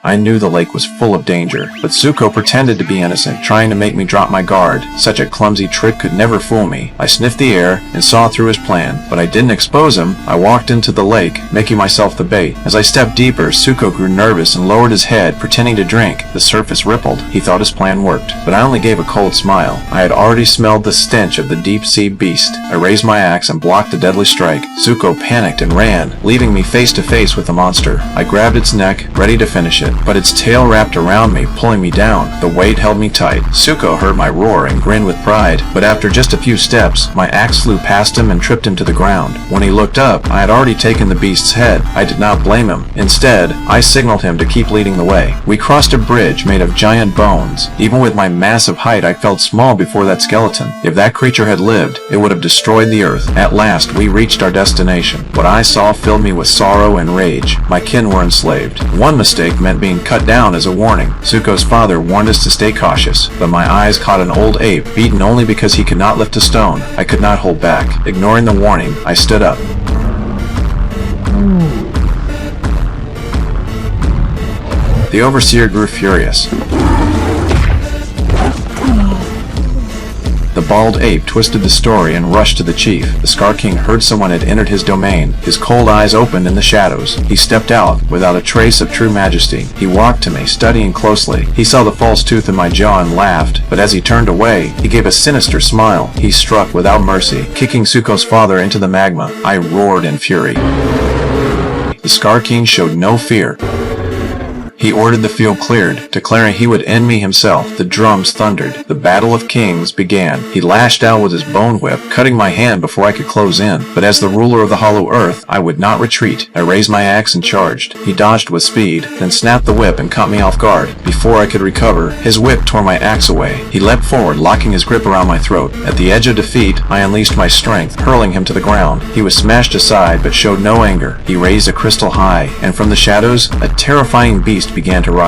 I knew the lake was full of danger, but Zuko pretended to be innocent, trying to make me drop my guard. Such a clumsy trick could never fool me. I sniffed the air and saw through his plan, but I didn't expose him. I walked into the lake, making myself the bait. As I stepped deeper, Zuko grew nervous and lowered his head, pretending to drink. The surface rippled. He thought his plan worked, but I only gave a cold smile. I had already smelled the stench of the deep-sea beast. I raised my axe and blocked the deadly strike. Zuko panicked and ran, leaving me face to face with the monster. I grabbed its neck, ready to finish it, but its tail wrapped around me, pulling me down. The weight held me tight. Zuko heard my roar and grinned with pride, but after just a few steps, my axe flew past him and tripped him to the ground. When he looked up, I had already taken the beast's head. I did not blame him. Instead, I signaled him to keep leading the way. We crossed a bridge made of giant bones. Even with my massive height, I felt small before that skeleton. If that creature had lived, it would have destroyed the earth. At last, we reached our destination. What I saw filled me with sorrow and rage. My kin were enslaved. One mistake meant being cut down as a warning. Zuko's father warned us to stay cautious, but my eyes caught an old ape, beaten only because he could not lift a stone. I could not hold back. Ignoring the warning, I stood up. The overseer grew furious. The bald ape twisted the story and rushed to the chief. The Scar King heard someone had entered his domain. His cold eyes opened in the shadows. He stepped out, without a trace of true majesty. He walked to me, studying closely. He saw the false tooth in my jaw and laughed, but as he turned away, he gave a sinister smile. He struck without mercy, kicking Zuko's father into the magma. I roared in fury. The Scar King showed no fear. He ordered the field cleared, declaring he would end me himself. The drums thundered. The Battle of Kings began. He lashed out with his bone whip, cutting my hand before I could close in. But as the ruler of the Hollow Earth, I would not retreat. I raised my axe and charged. He dodged with speed, then snapped the whip and caught me off guard. Before I could recover, his whip tore my axe away. He leapt forward, locking his grip around my throat. At the edge of defeat, I unleashed my strength, hurling him to the ground. He was smashed aside, but showed no anger. He raised a crystal high, and from the shadows, a terrifying beast began to rise.